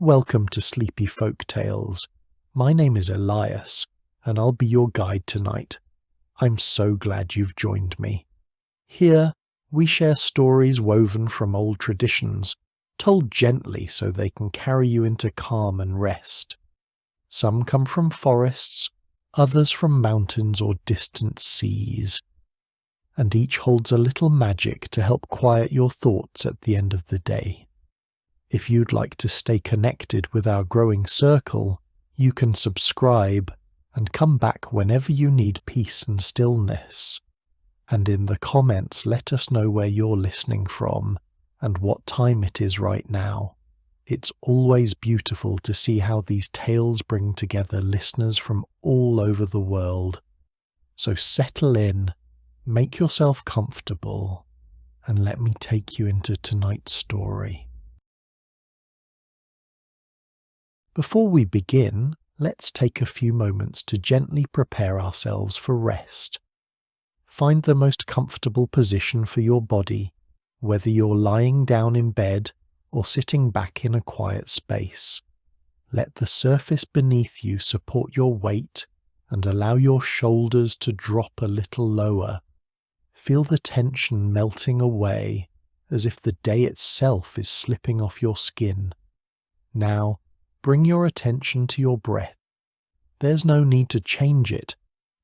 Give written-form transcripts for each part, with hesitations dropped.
Welcome to Sleepy Folktales. My name is Elias, and I'll be your guide tonight. I'm so glad you've joined me. Here, we share stories woven from old traditions, told gently so they can carry you into calm and rest. Some come from forests, others from mountains or distant seas, and each holds a little magic to help quiet your thoughts at the end of the day. If you'd like to stay connected with our growing circle, you can subscribe and come back whenever you need peace and stillness. And in the comments, let us know where you're listening from and what time it is right now. It's always beautiful to see how these tales bring together listeners from all over the world. So settle in, make yourself comfortable, and let me take you into tonight's story. Before we begin, let's take a few moments to gently prepare ourselves for rest. Find the most comfortable position for your body, whether you're lying down in bed or sitting back in a quiet space. Let the surface beneath you support your weight and allow your shoulders to drop a little lower. Feel the tension melting away as if the day itself is slipping off your skin. Now, bring your attention to your breath. There's no need to change it,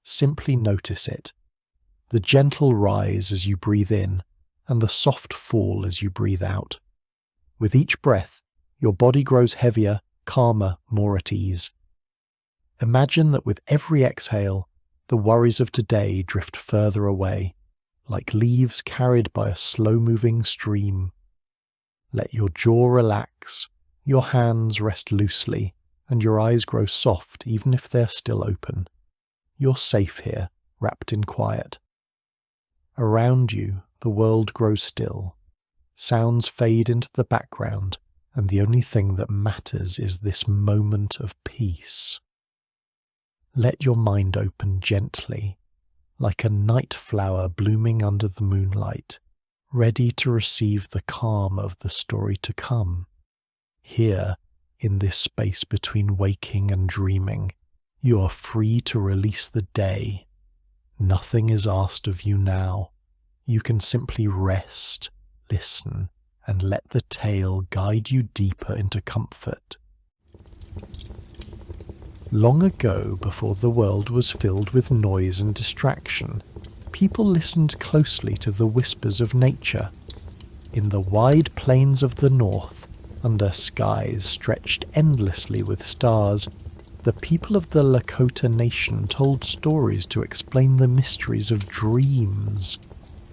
simply notice it. The gentle rise as you breathe in, and the soft fall as you breathe out. With each breath, your body grows heavier, calmer, more at ease. Imagine that with every exhale, the worries of today drift further away, like leaves carried by a slow-moving stream. Let your jaw relax, your hands rest loosely, and your eyes grow soft even if they're still open. You're safe here, wrapped in quiet. Around you, the world grows still. Sounds fade into the background, and the only thing that matters is this moment of peace. Let your mind open gently, like a night flower blooming under the moonlight, ready to receive the calm of the story to come. Here, in this space between waking and dreaming, you are free to release the day. Nothing is asked of you now. You can simply rest, listen, and let the tale guide you deeper into comfort. Long ago, before the world was filled with noise and distraction, people listened closely to the whispers of nature. In the wide plains of the north, under skies stretched endlessly with stars, the people of the Lakota nation told stories to explain the mysteries of dreams.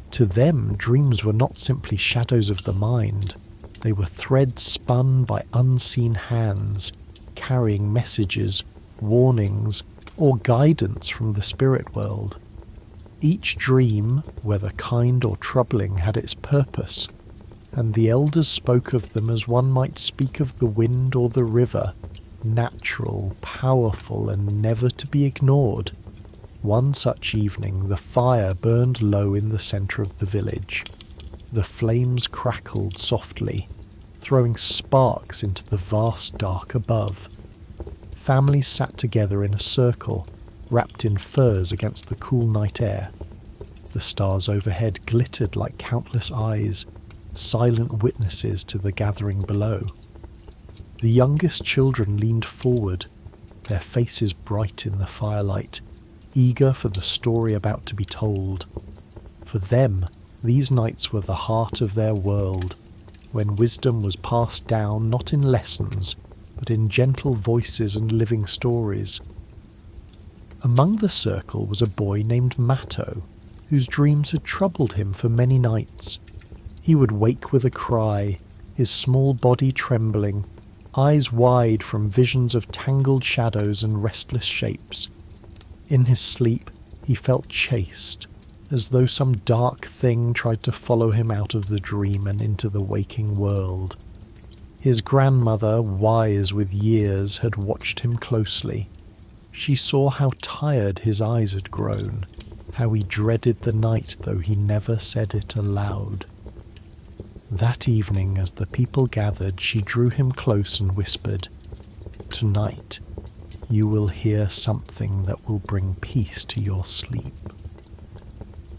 To them, dreams were not simply shadows of the mind. They were threads spun by unseen hands, carrying messages, warnings, or guidance from the spirit world. Each dream, whether kind or troubling, had its purpose, and the elders spoke of them as one might speak of the wind or the river, natural, powerful, and never to be ignored. One such evening, the fire burned low in the centre of the village. The flames crackled softly, throwing sparks into the vast dark above. Families sat together in a circle, wrapped in furs against the cool night air. The stars overhead glittered like countless eyes, silent witnesses to the gathering below. The youngest children leaned forward, their faces bright in the firelight, eager for the story about to be told. For them, these nights were the heart of their world, when wisdom was passed down not in lessons, but in gentle voices and living stories. Among the circle was a boy named Matto, whose dreams had troubled him for many nights. He would wake with a cry, his small body trembling, eyes wide from visions of tangled shadows and restless shapes. In his sleep, he felt chased, as though some dark thing tried to follow him out of the dream and into the waking world. His grandmother, wise with years, had watched him closely. She saw how tired his eyes had grown, how he dreaded the night though he never said it aloud. That evening, as the people gathered, she drew him close and whispered, "Tonight, you will hear something that will bring peace to your sleep."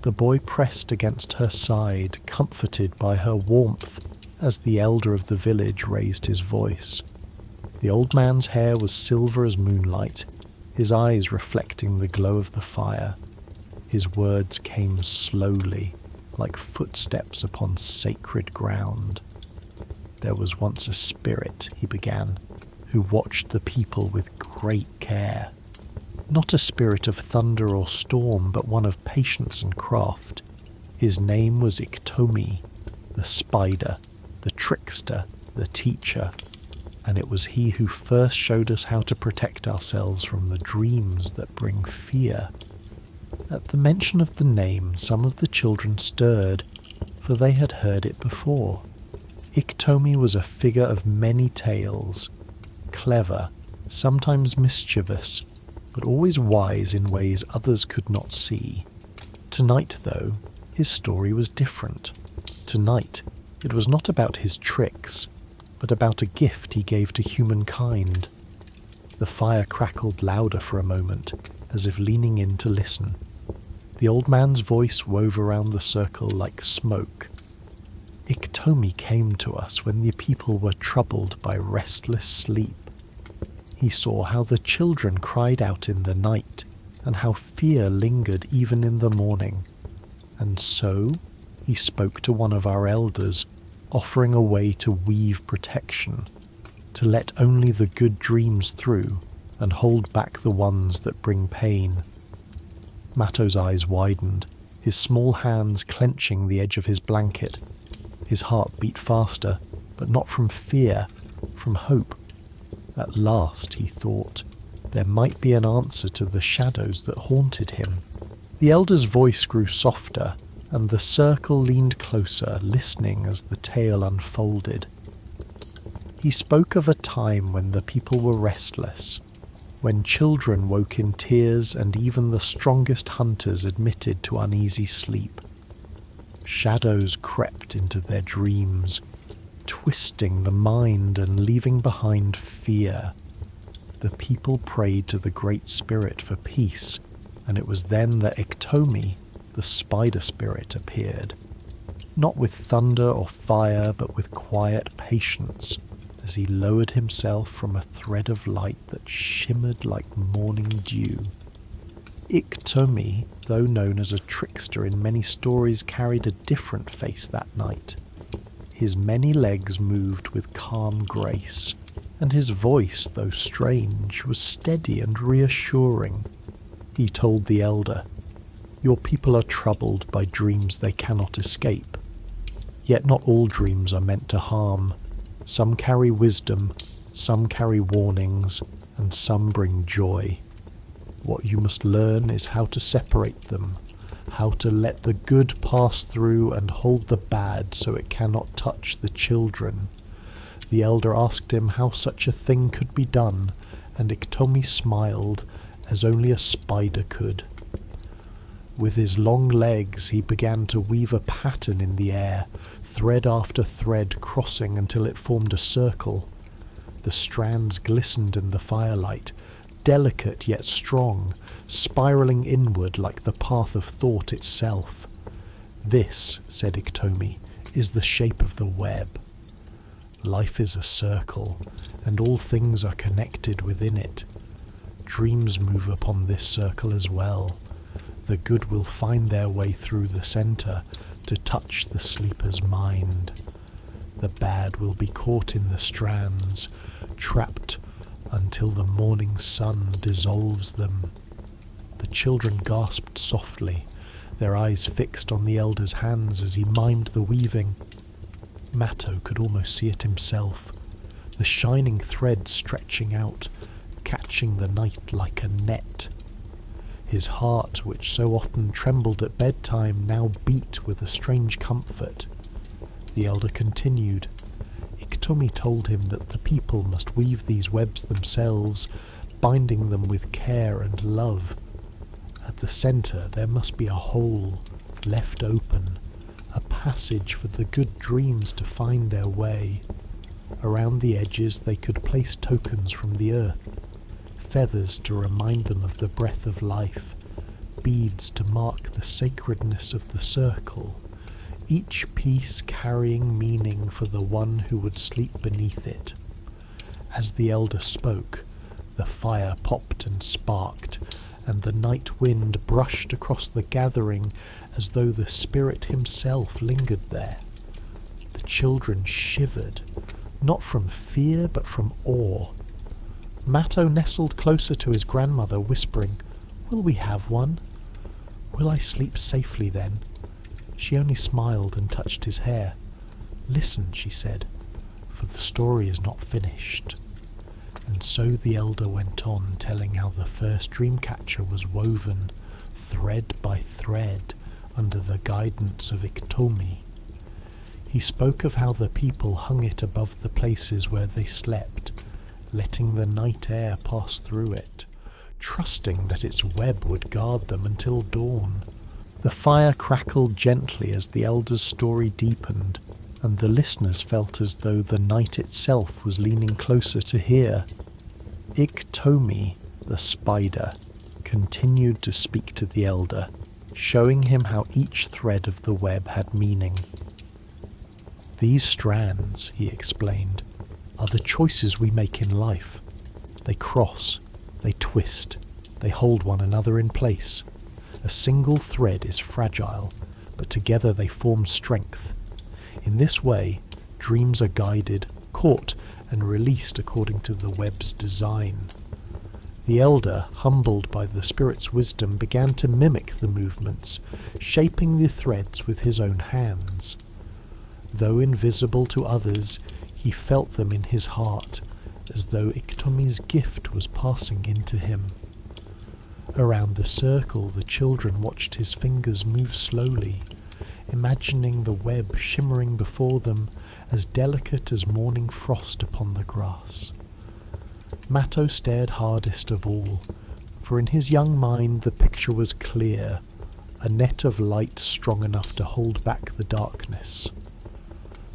The boy pressed against her side, comforted by her warmth, as the elder of the village raised his voice. The old man's hair was silver as moonlight, his eyes reflecting the glow of the fire. His words came slowly, like footsteps upon sacred ground. "There was once a spirit," he began, "who watched the people with great care. Not a spirit of thunder or storm, but one of patience and craft. His name was Iktomi, the spider, the trickster, the teacher, and it was he who first showed us how to protect ourselves from the dreams that bring fear." At the mention of the name, some of the children stirred, for they had heard it before. Iktomi was a figure of many tales, clever, sometimes mischievous, but always wise in ways others could not see. Tonight, though, his story was different. Tonight, it was not about his tricks, but about a gift he gave to humankind. The fire crackled louder for a moment, as if leaning in to listen. The old man's voice wove around the circle like smoke. "Iktomi came to us when the people were troubled by restless sleep. He saw how the children cried out in the night, and how fear lingered even in the morning. And so he spoke to one of our elders, offering a way to weave protection, to let only the good dreams through, and hold back the ones that bring pain." Matto's eyes widened, his small hands clenching the edge of his blanket. His heart beat faster, but not from fear, from hope. At last, he thought, there might be an answer to the shadows that haunted him. The elder's voice grew softer, and the circle leaned closer, listening as the tale unfolded. He spoke of a time when the people were restless, when children woke in tears and even the strongest hunters admitted to uneasy sleep. Shadows crept into their dreams, twisting the mind and leaving behind fear. The people prayed to the Great Spirit for peace, and it was then that Iktomi, the spider spirit, appeared. Not with thunder or fire, but with quiet patience, as he lowered himself from a thread of light that shimmered like morning dew. Iktomi, though known as a trickster in many stories, carried a different face that night. His many legs moved with calm grace, and his voice, though strange, was steady and reassuring. He told the elder, "Your people are troubled by dreams they cannot escape. Yet not all dreams are meant to harm. Some carry wisdom, some carry warnings, and some bring joy. What you must learn is how to separate them, how to let the good pass through and hold the bad so it cannot touch the children." The elder asked him how such a thing could be done, and Iktomi smiled, as only a spider could. With his long legs he began to weave a pattern in the air, thread after thread crossing until it formed a circle. The strands glistened in the firelight, delicate yet strong, spiraling inward like the path of thought itself. "This," said Iktomi, "is the shape of the web. Life is a circle, and all things are connected within it. Dreams move upon this circle as well. The good will find their way through the center to touch the sleeper's mind. The bad will be caught in the strands, trapped until the morning sun dissolves them." The children gasped softly, their eyes fixed on the elder's hands as he mimed the weaving. Matto could almost see it himself, the shining thread stretching out, catching the night like a net. His heart, which so often trembled at bedtime, now beat with a strange comfort. The elder continued. Iktomi told him that the people must weave these webs themselves, binding them with care and love. At the centre there must be a hole, left open, a passage for the good dreams to find their way. Around the edges they could place tokens from the earth, feathers to remind them of the breath of life, beads to mark the sacredness of the circle, each piece carrying meaning for the one who would sleep beneath it. As the elder spoke, the fire popped and sparked, and the night wind brushed across the gathering as though the spirit himself lingered there. The children shivered, not from fear but from awe. Matto nestled closer to his grandmother, whispering, "Will we have one? Will I sleep safely then?" She only smiled and touched his hair. "Listen," she said, "for the story is not finished." And so the elder went on, telling how the first Dreamcatcher was woven, thread by thread, under the guidance of Iktomi. He spoke of how the people hung it above the places where they slept, letting the night air pass through it, trusting that its web would guard them until dawn. The fire crackled gently as the elder's story deepened, and the listeners felt as though the night itself was leaning closer to hear. Iktomi, the spider, continued to speak to the elder, showing him how each thread of the web had meaning. "These strands," he explained, "are the choices we make in life. They cross, they twist, they hold one another in place. A single thread is fragile, but together they form strength. In this way, dreams are guided, caught, and released according to the web's design." The elder, humbled by the spirit's wisdom, began to mimic the movements, shaping the threads with his own hands. Though invisible to others, he felt them in his heart, as though Iktomi's gift was passing into him. Around the circle, the children watched his fingers move slowly, imagining the web shimmering before them, as delicate as morning frost upon the grass. Matto stared hardest of all, for in his young mind the picture was clear, a net of light strong enough to hold back the darkness.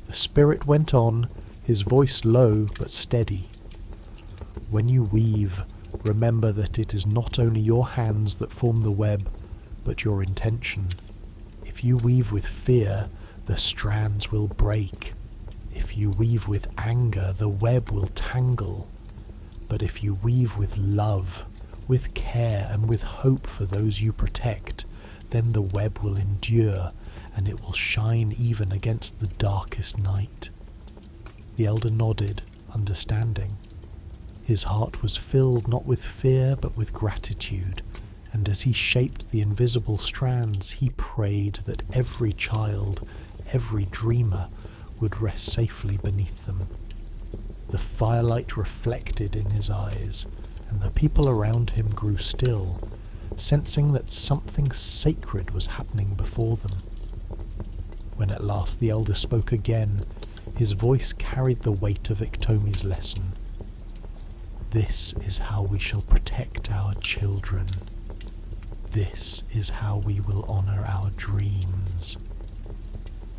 The spirit went on, his voice low but steady. "When you weave, remember that it is not only your hands that form the web, but your intention. If you weave with fear, the strands will break. If you weave with anger, the web will tangle. But if you weave with love, with care, and with hope for those you protect, then the web will endure, and it will shine even against the darkest night." The elder nodded, understanding. His heart was filled not with fear but with gratitude, and as he shaped the invisible strands, he prayed that every child, every dreamer, would rest safely beneath them. The firelight reflected in his eyes, and the people around him grew still, sensing that something sacred was happening before them. When at last the elder spoke again, his voice carried the weight of Iktomi's lesson. "This is how we shall protect our children. This is how we will honor our dreams."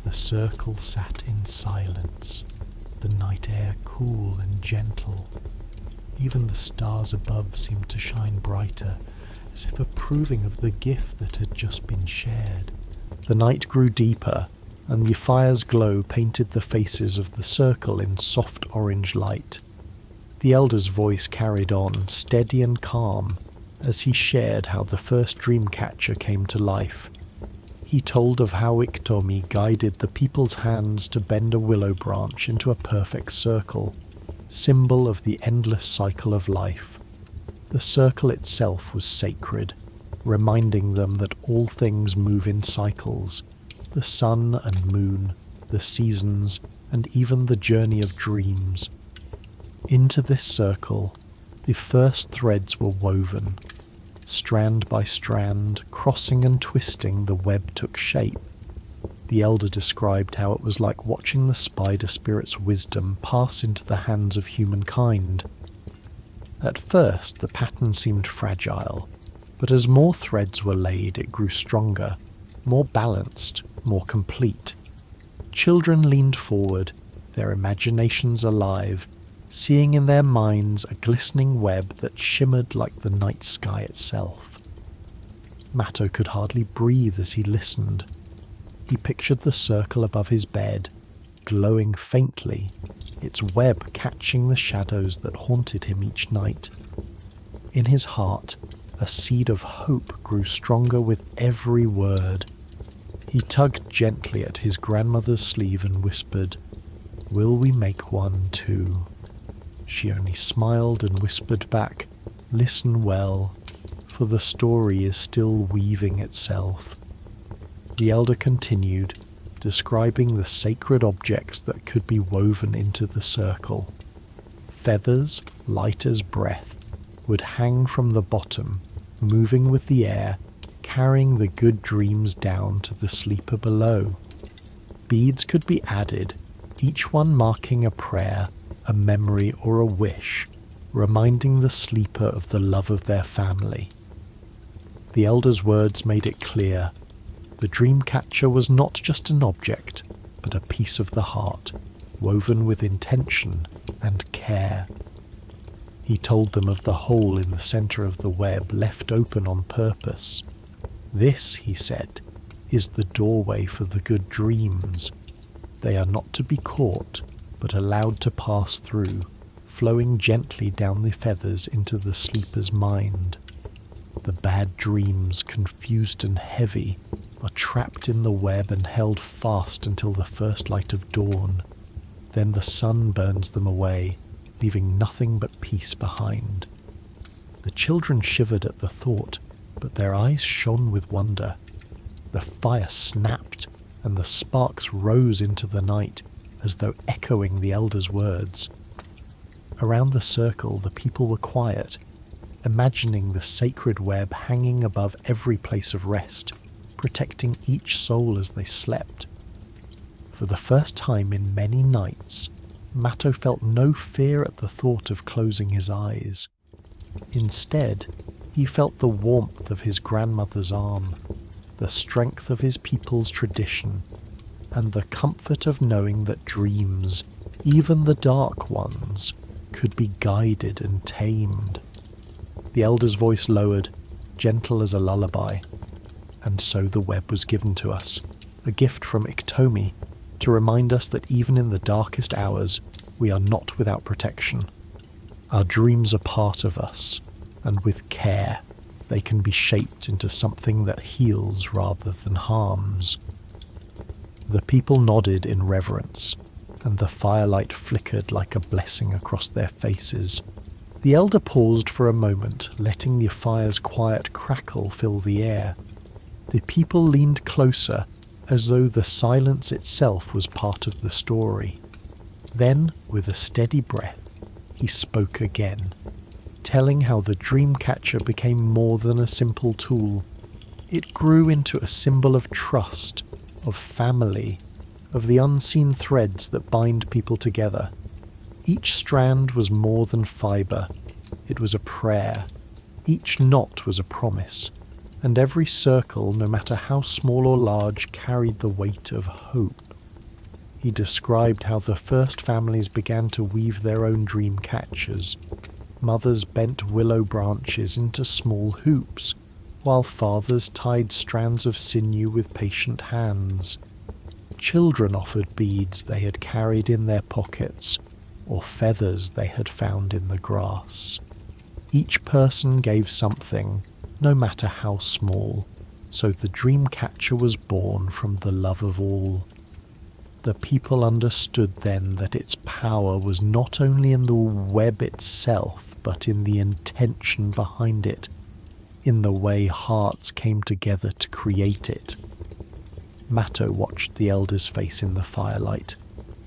The circle sat in silence, the night air cool and gentle. Even the stars above seemed to shine brighter, as if approving of the gift that had just been shared. The night grew deeper, and the fire's glow painted the faces of the circle in soft orange light. The elder's voice carried on, steady and calm, as he shared how the first Dreamcatcher came to life. He told of how Iktomi guided the people's hands to bend a willow branch into a perfect circle, symbol of the endless cycle of life. The circle itself was sacred, reminding them that all things move in cycles, the sun and moon, the seasons, and even the journey of dreams. Into this circle, the first threads were woven. Strand by strand, crossing and twisting, the web took shape. The elder described how it was like watching the spider spirit's wisdom pass into the hands of humankind. At first, the pattern seemed fragile, but as more threads were laid, it grew stronger, more balanced, more complete. Children leaned forward, their imaginations alive, seeing in their minds a glistening web that shimmered like the night sky itself. Matto could hardly breathe as he listened. He pictured the circle above his bed, glowing faintly, its web catching the shadows that haunted him each night. In his heart, a seed of hope grew stronger with every word. He tugged gently at his grandmother's sleeve and whispered, "Will we make one too?" She only smiled and whispered back, "Listen well, for the story is still weaving itself." The elder continued, describing the sacred objects that could be woven into the circle. Feathers, light as breath, would hang from the bottom, moving with the air, carrying the good dreams down to the sleeper below. Beads could be added, each one marking a prayer, a memory or a wish, reminding the sleeper of the love of their family. The elder's words made it clear. The Dreamcatcher was not just an object, but a piece of the heart, woven with intention and care. He told them of the hole in the center of the web left open on purpose. This, he said, is the doorway for the good dreams. They are not to be caught, but allowed to pass through, flowing gently down the feathers into the sleeper's mind. The bad dreams, confused and heavy, are trapped in the web and held fast until the first light of dawn. Then the sun burns them away, leaving nothing but peace behind. The children shivered at the thought, but their eyes shone with wonder. The fire snapped, and the sparks rose into the night, as though echoing the elder's words. Around the circle, the people were quiet, imagining the sacred web hanging above every place of rest, protecting each soul as they slept. For the first time in many nights, Matto felt no fear at the thought of closing his eyes. Instead, he felt the warmth of his grandmother's arm, the strength of his people's tradition, and the comfort of knowing that dreams, even the dark ones, could be guided and tamed. The elder's voice lowered, gentle as a lullaby. And so the web was given to us, a gift from Iktomi, to remind us that even in the darkest hours, we are not without protection. Our dreams are part of us, and with care, they can be shaped into something that heals rather than harms. The people nodded in reverence, and the firelight flickered like a blessing across their faces. The elder paused for a moment, letting the fire's quiet crackle fill the air. The people leaned closer, as though the silence itself was part of the story. Then, with a steady breath, he spoke again, telling how the Dreamcatcher became more than a simple tool. It grew into a symbol of trust, of family, of the unseen threads that bind people together. Each strand was more than fibre. It was a prayer. Each knot was a promise. And every circle, no matter how small or large, carried the weight of hope. He described how the first families began to weave their own dream catchers. Mothers bent willow branches into small hoops, while fathers tied strands of sinew with patient hands. Children offered beads they had carried in their pockets, or feathers they had found in the grass. Each person gave something, no matter how small, so the Dreamcatcher was born from the love of all. The people understood then that its power was not only in the web itself, but in the intention behind it, in the way hearts came together to create it. Matto watched the elder's face in the firelight,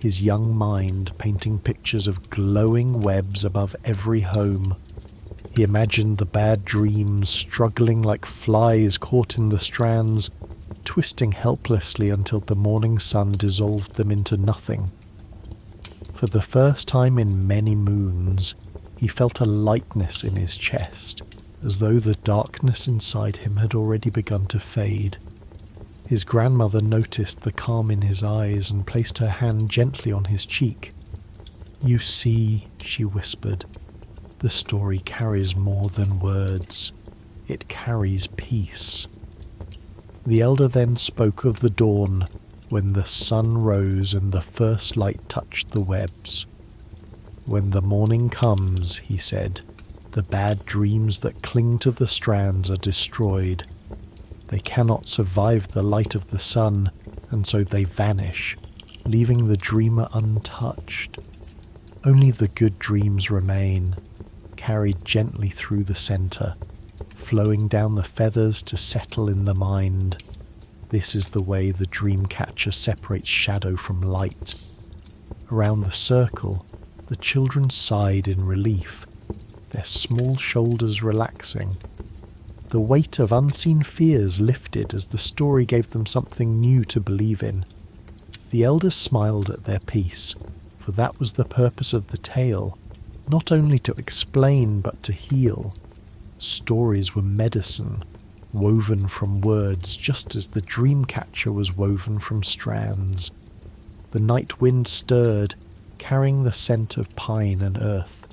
his young mind painting pictures of glowing webs above every home. He imagined the bad dreams struggling like flies caught in the strands, twisting helplessly until the morning sun dissolved them into nothing. For the first time in many moons, he felt a lightness in his chest, as though the darkness inside him had already begun to fade. His grandmother noticed the calm in his eyes and placed her hand gently on his cheek. "You see," she whispered, "the story carries more than words. It carries peace." The elder then spoke of the dawn, when the sun rose and the first light touched the webs. "When the morning comes," he said, "the bad dreams that cling to the strands are destroyed. They cannot survive the light of the sun, and so they vanish, leaving the dreamer untouched. Only the good dreams remain, carried gently through the center, flowing down the feathers to settle in the mind. This is the way the Dreamcatcher separates shadow from light." Around the circle, the children sighed in relief, their small shoulders relaxing. The weight of unseen fears lifted as the story gave them something new to believe in. The elders smiled at their peace, for that was the purpose of the tale, not only to explain but to heal. Stories were medicine, woven from words, just as the Dreamcatcher was woven from strands. The night wind stirred, carrying the scent of pine and earth.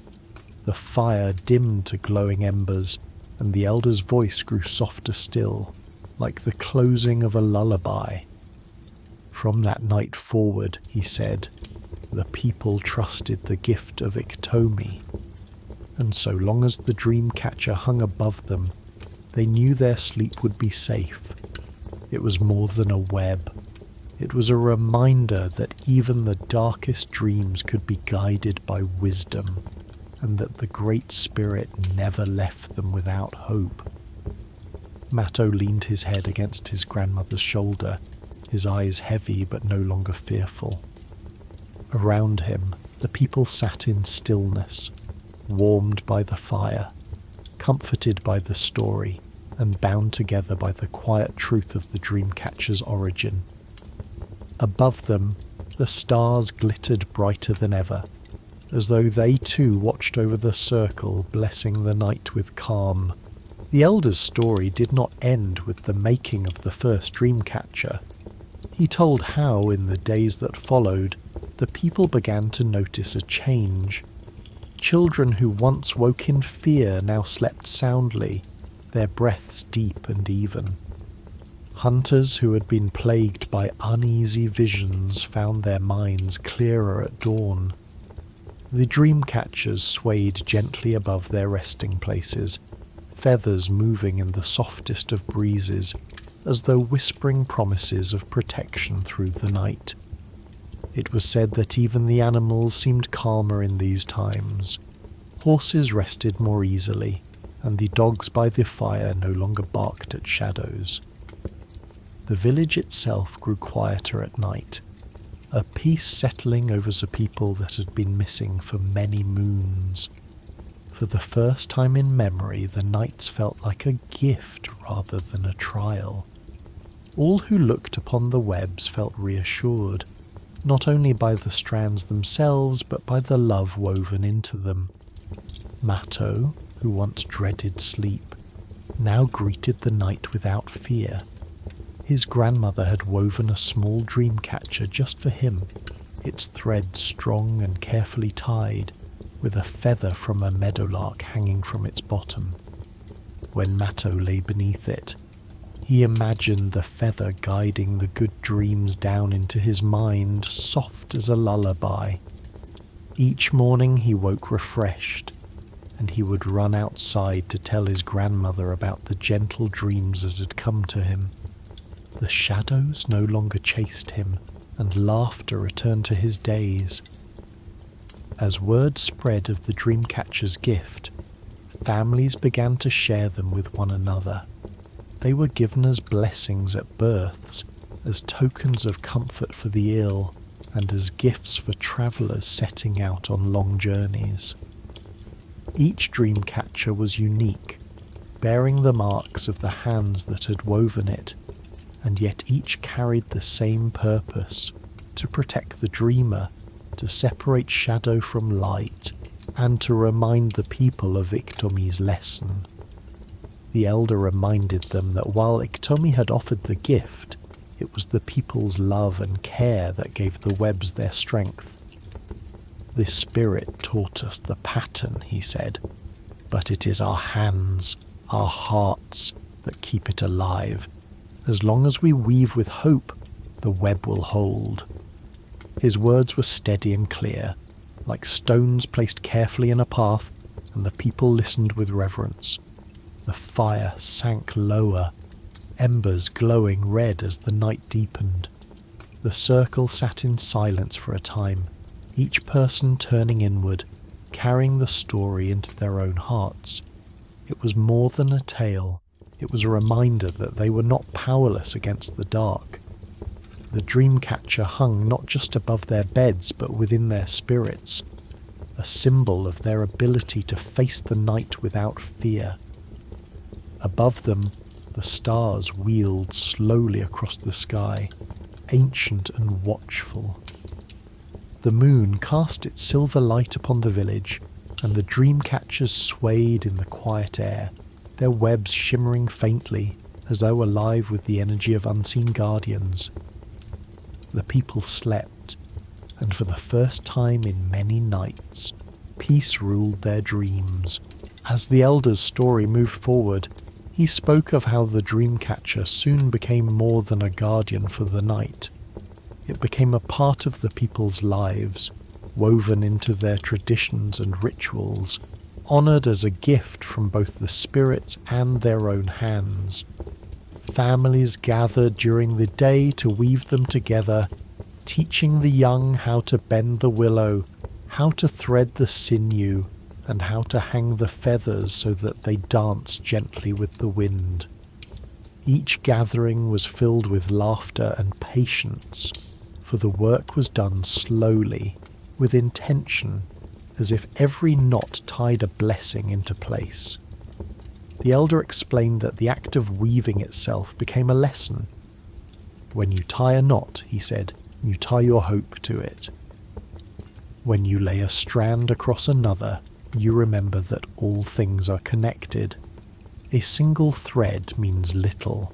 The fire dimmed to glowing embers, and the elder's voice grew softer still, like the closing of a lullaby. "From that night forward," he said, "the people trusted the gift of Iktomi, and so long as the Dreamcatcher hung above them, they knew their sleep would be safe. It was more than a web. It was a reminder that even the darkest dreams could be guided by wisdom, and that the Great Spirit never left them without hope." Matto leaned his head against his grandmother's shoulder, his eyes heavy but no longer fearful. Around him, the people sat in stillness, warmed by the fire, comforted by the story, and bound together by the quiet truth of the Dreamcatcher's origin. Above them, the stars glittered brighter than ever, as though they too watched over the circle, blessing the night with calm. The elder's story did not end with the making of the first Dreamcatcher. He told how, in the days that followed, the people began to notice a change. Children who once woke in fear now slept soundly, their breaths deep and even. Hunters who had been plagued by uneasy visions found their minds clearer at dawn. The Dreamcatchers swayed gently above their resting places, feathers moving in the softest of breezes, as though whispering promises of protection through the night. It was said that even the animals seemed calmer in these times. Horses rested more easily, and the dogs by the fire no longer barked at shadows. The village itself grew quieter at night, a peace settling over the people that had been missing for many moons. For the first time in memory, the nights felt like a gift rather than a trial. All who looked upon the webs felt reassured, not only by the strands themselves, but by the love woven into them. Matto, who once dreaded sleep, now greeted the night without fear. His grandmother had woven a small Dreamcatcher just for him, its thread strong and carefully tied, with a feather from a meadowlark hanging from its bottom. When Matto lay beneath it, he imagined the feather guiding the good dreams down into his mind, soft as a lullaby. Each morning he woke refreshed, and he would run outside to tell his grandmother about the gentle dreams that had come to him. The shadows no longer chased him, and laughter returned to his days. As word spread of the Dreamcatcher's gift, families began to share them with one another. They were given as blessings at births, as tokens of comfort for the ill, and as gifts for travellers setting out on long journeys. Each Dreamcatcher was unique, bearing the marks of the hands that had woven it, and yet each carried the same purpose, to protect the dreamer, to separate shadow from light, and to remind the people of Iktomi's lesson. The elder reminded them that while Iktomi had offered the gift, It was the people's love and care that gave the webs their strength. This spirit taught us the pattern, he said, but it is our hands, our hearts, that keep it alive. As long as we weave with hope, the web will hold. His words were steady and clear, like stones placed carefully in a path, and the people listened with reverence. The fire sank lower, embers glowing red as the night deepened. The circle sat in silence for a time, each person turning inward, carrying the story into their own hearts. It was more than a tale. It was a reminder that they were not powerless against the dark. The Dreamcatcher hung not just above their beds but within their spirits, a symbol of their ability to face the night without fear. Above them, the stars wheeled slowly across the sky, ancient and watchful. The moon cast its silver light upon the village, and the Dreamcatchers swayed in the quiet air, their webs shimmering faintly, as though alive with the energy of unseen guardians. The people slept, and for the first time in many nights, peace ruled their dreams. As the elder's story moved forward, he spoke of how the Dreamcatcher soon became more than a guardian for the night. It became a part of the people's lives, woven into their traditions and rituals, honoured as a gift from both the spirits and their own hands. Families gathered during the day to weave them together, teaching the young how to bend the willow, how to thread the sinew, and how to hang the feathers so that they dance gently with the wind. Each gathering was filled with laughter and patience, for the work was done slowly, with intention, as if every knot tied a blessing into place. The elder explained that the act of weaving itself became a lesson. When you tie a knot, he said, you tie your hope to it. When you lay a strand across another, you remember that all things are connected. A single thread means little,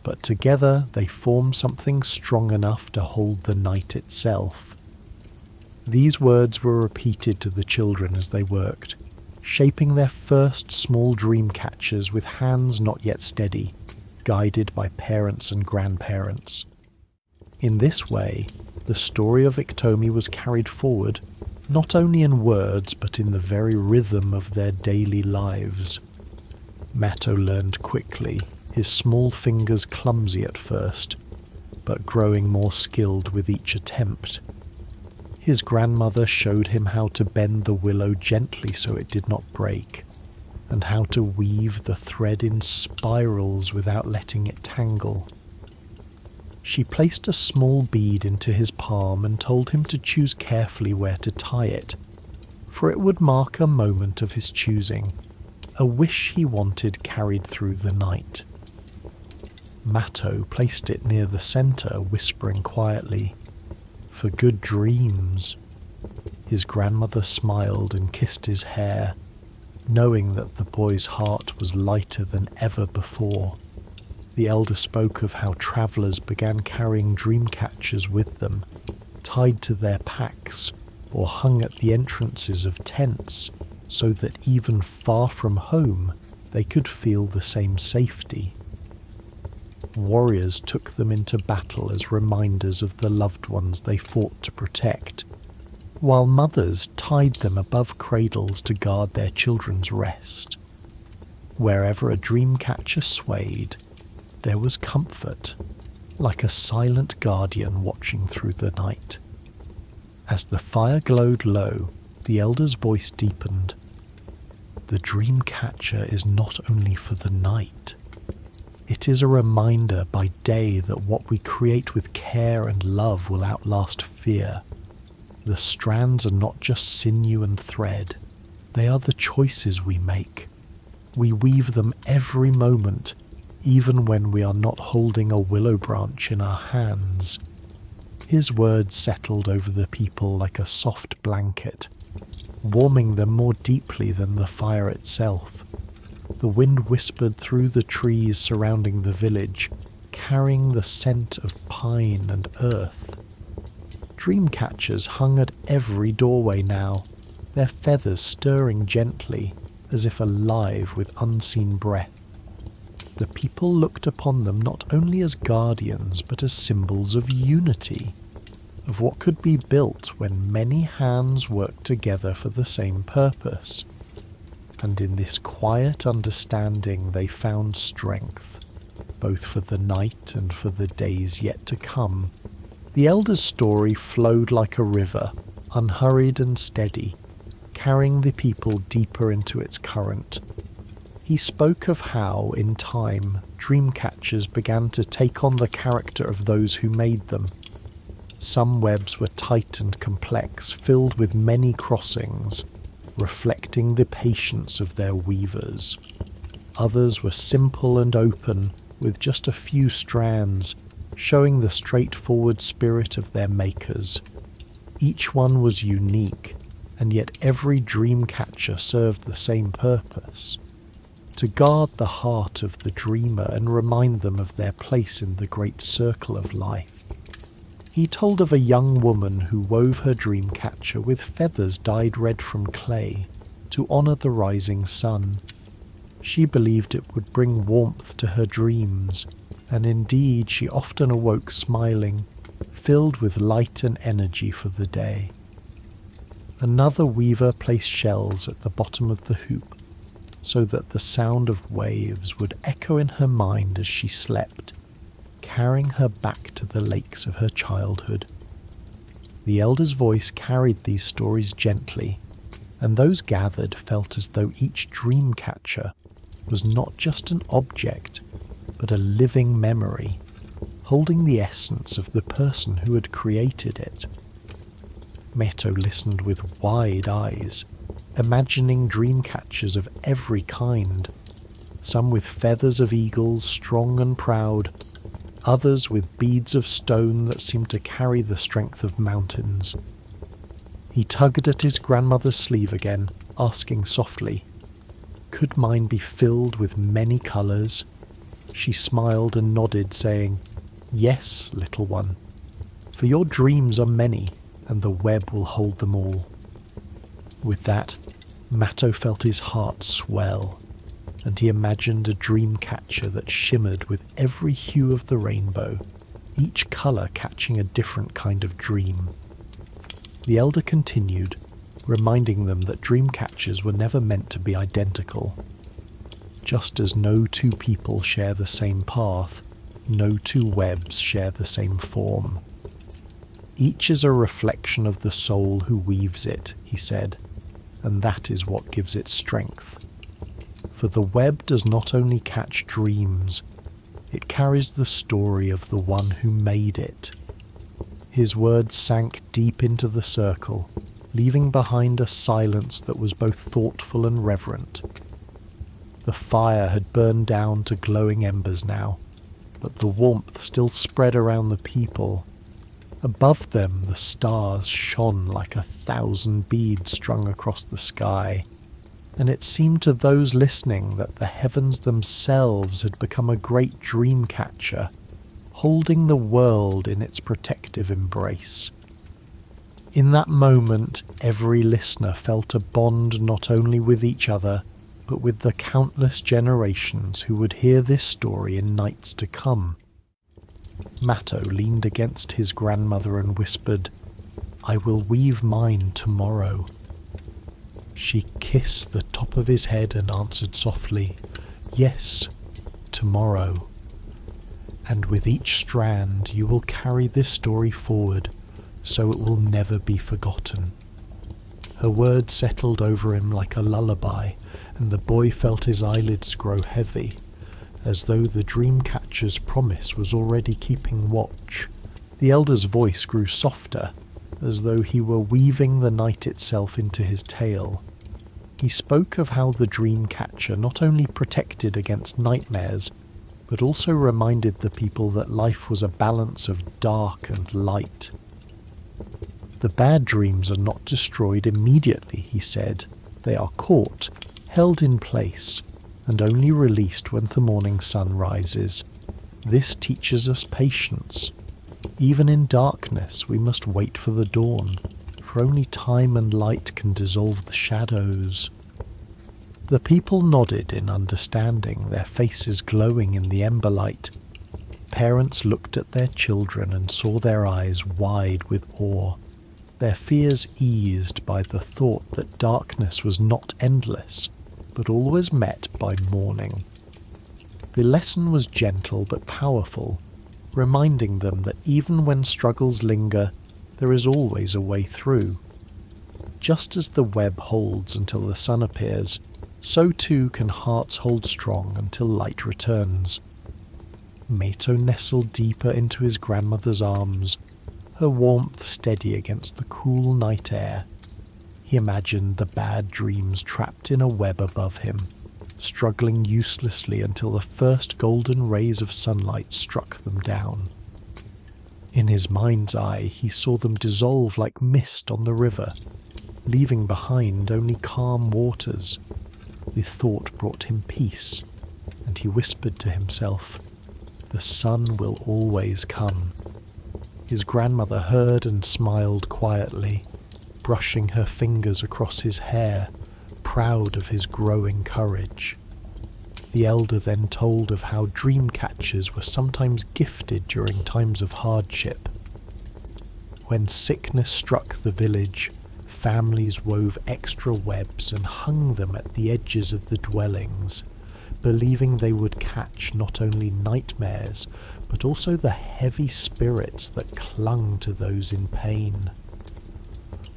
but together they form something strong enough to hold the night itself. These words were repeated to the children as they worked, shaping their first small dream catchers with hands not yet steady, guided by parents and grandparents. In this way, the story of Iktomi was carried forward, not only in words but in the very rhythm of their daily lives. Matto learned quickly, his small fingers clumsy at first, but growing more skilled with each attempt. His grandmother showed him how to bend the willow gently so it did not break, and how to weave the thread in spirals without letting it tangle. She placed a small bead into his palm and told him to choose carefully where to tie it, for it would mark a moment of his choosing, a wish he wanted carried through the night. Matto placed it near the centre, whispering quietly, "For good dreams." His grandmother smiled and kissed his hair, knowing that the boy's heart was lighter than ever before. The elder spoke of how travellers began carrying dream catchers with them, tied to their packs or hung at the entrances of tents, so that even far from home they could feel the same safety. Warriors took them into battle as reminders of the loved ones they fought to protect, while mothers tied them above cradles to guard their children's rest. Wherever a dream catcher swayed, there was comfort, like a silent guardian watching through the night. As the fire glowed low, the elder's voice deepened. The dream catcher is not only for the night. It is a reminder by day that what we create with care and love will outlast fear. The strands are not just sinew and thread. They are the choices we make. We weave them every moment, even when we are not holding a willow branch in our hands. His words settled over the people like a soft blanket, warming them more deeply than the fire itself. The wind whispered through the trees surrounding the village, carrying the scent of pine and earth. Dreamcatchers hung at every doorway now, their feathers stirring gently, as if alive with unseen breath. The people looked upon them not only as guardians, but as symbols of unity, of what could be built when many hands worked together for the same purpose. And in this quiet understanding they found strength, both for the night and for the days yet to come. The elder's story flowed like a river, unhurried and steady, carrying the people deeper into its current. He spoke of how, in time, dreamcatchers began to take on the character of those who made them. Some webs were tight and complex, filled with many crossings, reflecting the patience of their weavers. Others were simple and open, with just a few strands, showing the straightforward spirit of their makers. Each one was unique, and yet every dreamcatcher served the same purpose: to guard the heart of the dreamer and remind them of their place in the great circle of life. He told of a young woman who wove her dreamcatcher with feathers dyed red from clay to honour the rising sun. She believed it would bring warmth to her dreams, and indeed she often awoke smiling, filled with light and energy for the day. Another weaver placed shells at the bottom of the hoop, so that the sound of waves would echo in her mind as she slept, carrying her back to the lakes of her childhood. The elder's voice carried these stories gently, and those gathered felt as though each dreamcatcher was not just an object, but a living memory, holding the essence of the person who had created it. Meto listened with wide eyes, imagining dreamcatchers of every kind, some with feathers of eagles strong and proud, others with beads of stone that seemed to carry the strength of mountains. He tugged at his grandmother's sleeve again, asking softly, "Could mine be filled with many colours?" She smiled and nodded, saying, "Yes, little one, for your dreams are many, and the web will hold them all." With that, Matto felt his heart swell, and he imagined a dreamcatcher that shimmered with every hue of the rainbow, each colour catching a different kind of dream. The elder continued, reminding them that dreamcatchers were never meant to be identical. Just as no two people share the same path, no two webs share the same form. Each is a reflection of the soul who weaves it, he said, and that is what gives it strength. For the web does not only catch dreams, it carries the story of the one who made it. His words sank deep into the circle, leaving behind a silence that was both thoughtful and reverent. The fire had burned down to glowing embers now, but the warmth still spread around the people. Above them the stars shone like 1,000 beads strung across the sky, and it seemed to those listening that the heavens themselves had become a great dreamcatcher, holding the world in its protective embrace. In that moment, every listener felt a bond not only with each other, but with the countless generations who would hear this story in nights to come. Matto leaned against his grandmother and whispered, "I will weave mine tomorrow." She kissed the top of his head and answered softly, "Yes, tomorrow. And with each strand you will carry this story forward, so it will never be forgotten." Her words settled over him like a lullaby, and the boy felt his eyelids grow heavy, as though the dreamcatcher's promise was already keeping watch. The elder's voice grew softer, as though he were weaving the night itself into his tale. He spoke of how the dreamcatcher not only protected against nightmares, but also reminded the people that life was a balance of dark and light. The bad dreams are not destroyed immediately, he said. They are caught, held in place, and only released when the morning sun rises. This teaches us patience. Even in darkness we must wait for the dawn, for only time and light can dissolve the shadows. The people nodded in understanding, their faces glowing in the ember light. Parents looked at their children and saw their eyes wide with awe, their fears eased by the thought that darkness was not endless, but always met by morning. The lesson was gentle but powerful, reminding them that even when struggles linger, there is always a way through. Just as the web holds until the sun appears, so too can hearts hold strong until light returns. Mato nestled deeper into his grandmother's arms, her warmth steady against the cool night air. He imagined the bad dreams trapped in a web above him, struggling uselessly until the first golden rays of sunlight struck them down. In his mind's eye, he saw them dissolve like mist on the river, leaving behind only calm waters. The thought brought him peace, and he whispered to himself, "The sun will always come." His grandmother heard and smiled quietly, brushing her fingers across his hair, proud of his growing courage. The elder then told of how dreamcatchers were sometimes gifted during times of hardship. When sickness struck the village, families wove extra webs and hung them at the edges of the dwellings, believing they would catch not only nightmares, but also the heavy spirits that clung to those in pain.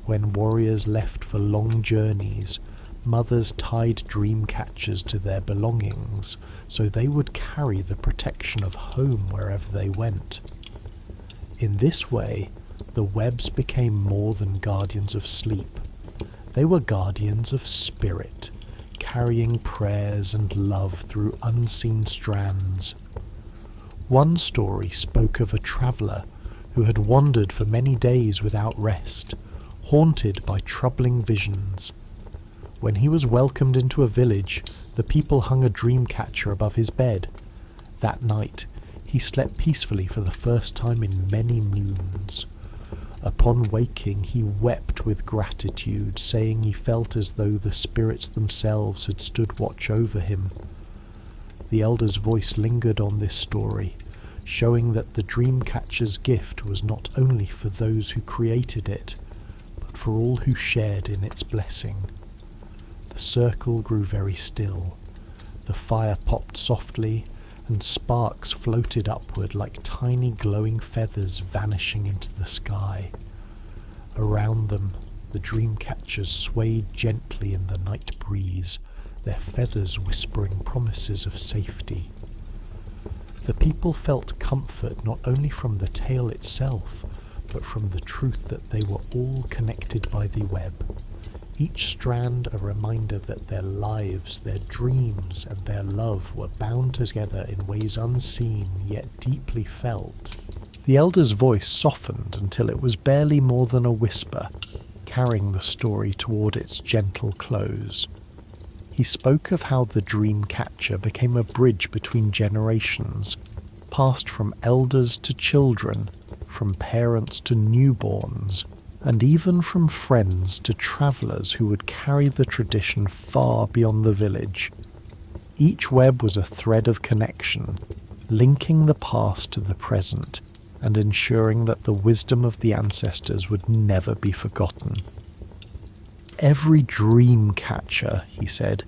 When warriors left for long journeys, mothers tied dreamcatchers to their belongings, so they would carry the protection of home wherever they went. In this way, the webs became more than guardians of sleep. They were guardians of spirit, carrying prayers and love through unseen strands. One story spoke of a traveller who had wandered for many days without rest, haunted by troubling visions. When he was welcomed into a village, the people hung a dreamcatcher above his bed. That night, he slept peacefully for the first time in many moons. Upon waking, he wept with gratitude, saying he felt as though the spirits themselves had stood watch over him. The elder's voice lingered on this story, showing that the dreamcatcher's gift was not only for those who created it, but for all who shared in its blessing. The circle grew very still. The fire popped softly, and sparks floated upward like tiny glowing feathers vanishing into the sky. Around them, the dreamcatchers swayed gently in the night breeze, their feathers whispering promises of safety. The people felt comfort not only from the tale itself, but from the truth that they were all connected by the web, each strand a reminder that their lives, their dreams, and their love were bound together in ways unseen yet deeply felt. The elder's voice softened until it was barely more than a whisper, carrying the story toward its gentle close. He spoke of how the dreamcatcher became a bridge between generations, passed from elders to children, from parents to newborns, and even from friends to travellers who would carry the tradition far beyond the village. Each web was a thread of connection, linking the past to the present, and ensuring that the wisdom of the ancestors would never be forgotten. Every dream catcher, he said,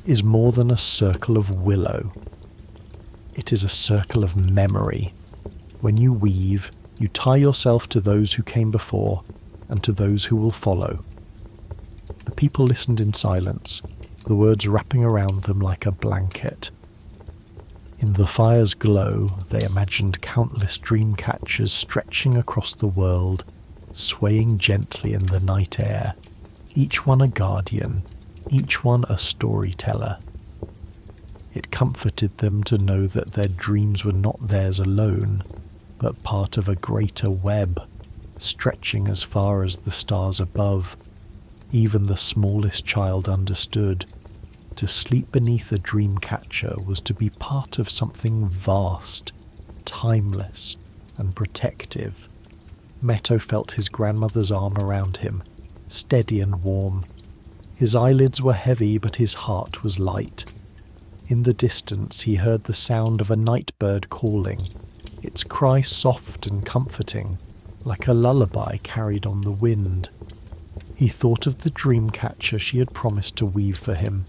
is more than a circle of willow. It is a circle of memory. When you weave, you tie yourself to those who came before, and to those who will follow. The people listened in silence, the words wrapping around them like a blanket. In the fire's glow, they imagined countless dream catchers stretching across the world, swaying gently in the night air, each one a guardian, each one a storyteller. It comforted them to know that their dreams were not theirs alone, but part of a greater web, stretching as far as the stars above. Even the smallest child understood. To sleep beneath a dream catcher was to be part of something vast, timeless and protective. Metto felt his grandmother's arm around him, steady and warm. His eyelids were heavy, but his heart was light. In the distance he heard the sound of a night bird calling, its cry soft and comforting, like a lullaby carried on the wind. He thought of the Dreamcatcher she had promised to weave for him,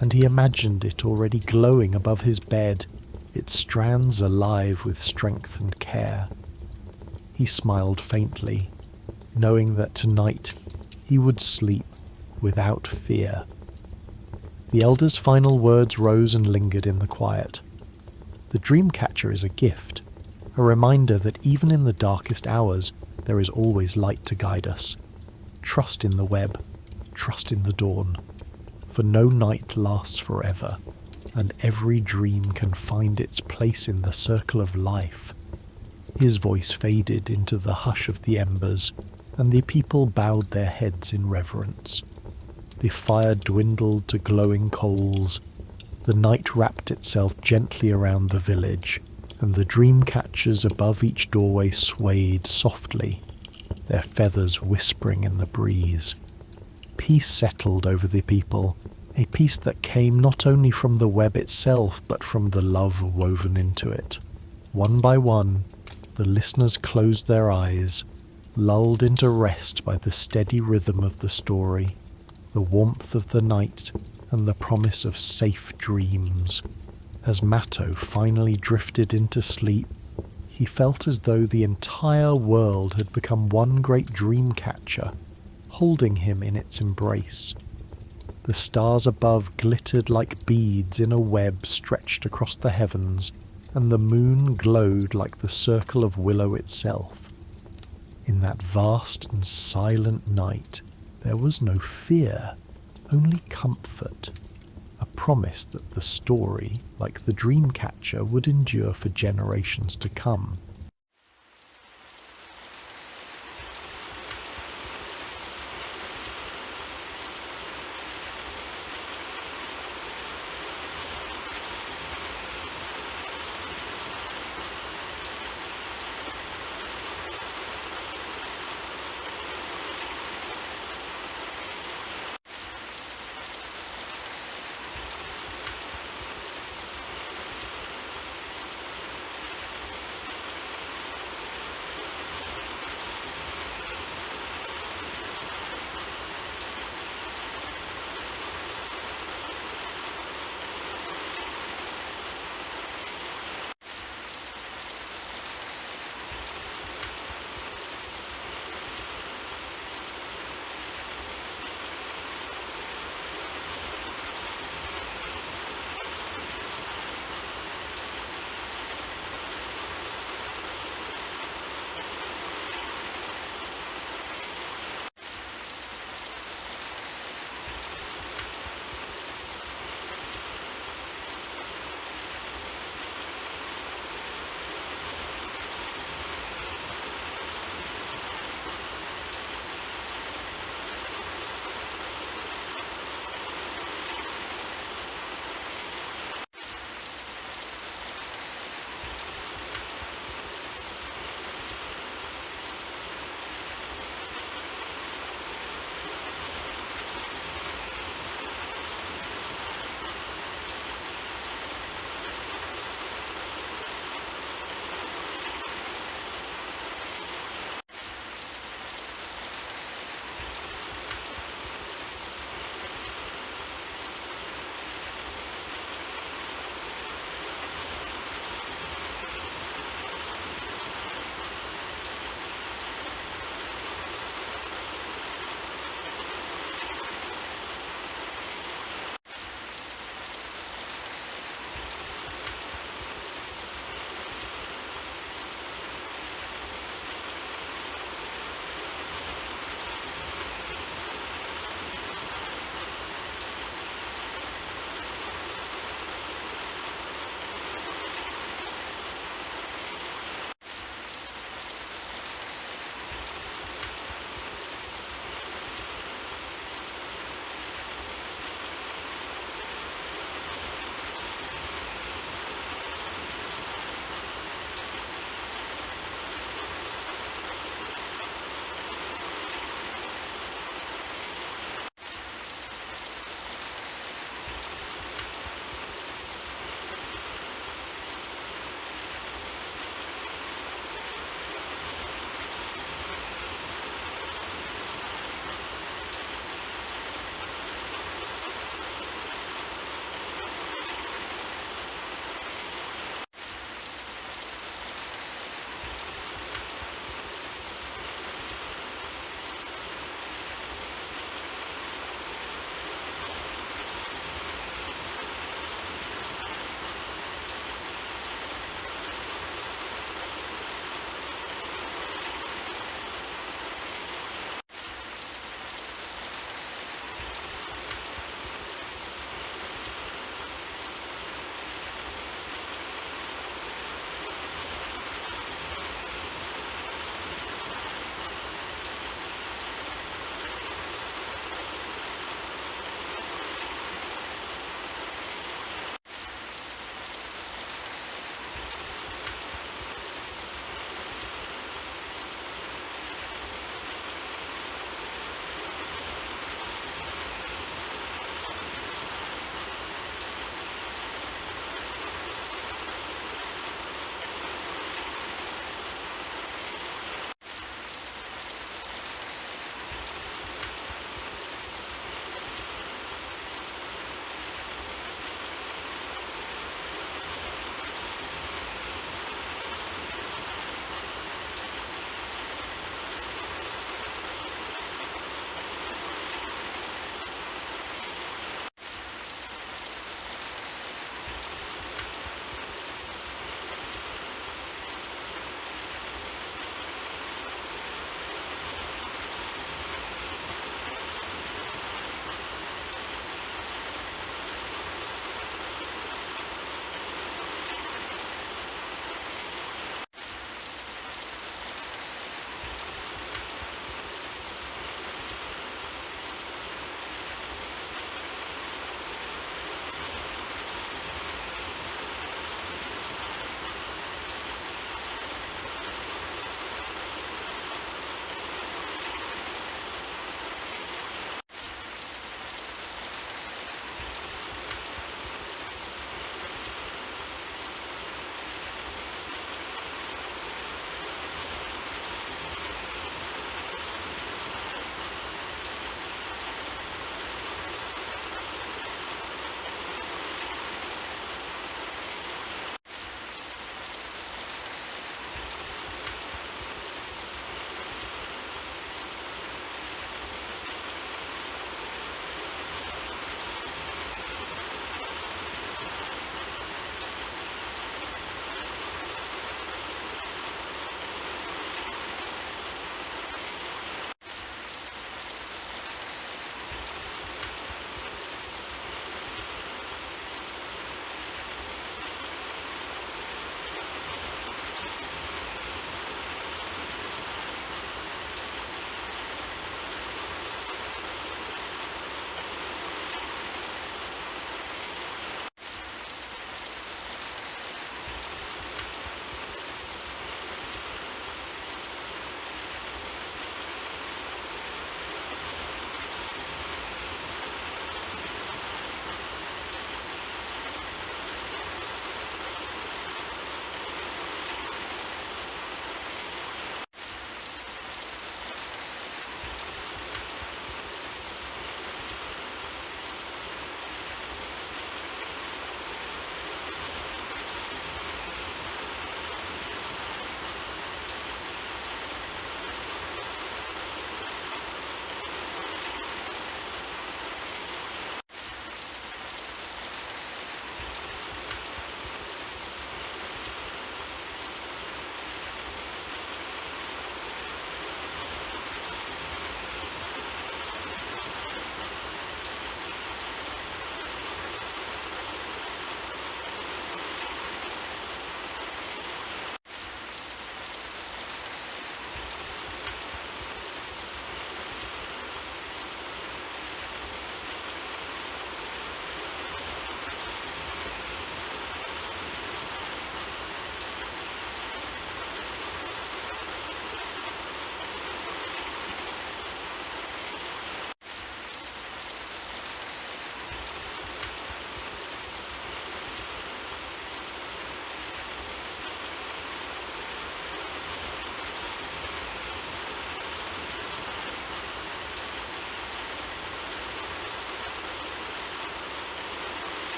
and he imagined it already glowing above his bed, its strands alive with strength and care. He smiled faintly, knowing that tonight he would sleep without fear. The elder's final words rose and lingered in the quiet. The Dreamcatcher is a gift, a reminder that even in the darkest hours there is always light to guide us. Trust in the web, trust in the dawn, for no night lasts forever, and every dream can find its place in the circle of life. His voice faded into the hush of the embers, and the people bowed their heads in reverence. The fire dwindled to glowing coals, the night wrapped itself gently around the village, and the dream-catchers above each doorway swayed softly, their feathers whispering in the breeze. Peace settled over the people, a peace that came not only from the web itself, but from the love woven into it. One by one, the listeners closed their eyes, lulled into rest by the steady rhythm of the story, the warmth of the night, and the promise of safe dreams. As Matto finally drifted into sleep, he felt as though the entire world had become one great dream catcher, holding him in its embrace. The stars above glittered like beads in a web stretched across the heavens, and the moon glowed like the circle of willow itself. In that vast and silent night, there was no fear, only comfort, a promise that the story, like the Dreamcatcher, would endure for generations to come.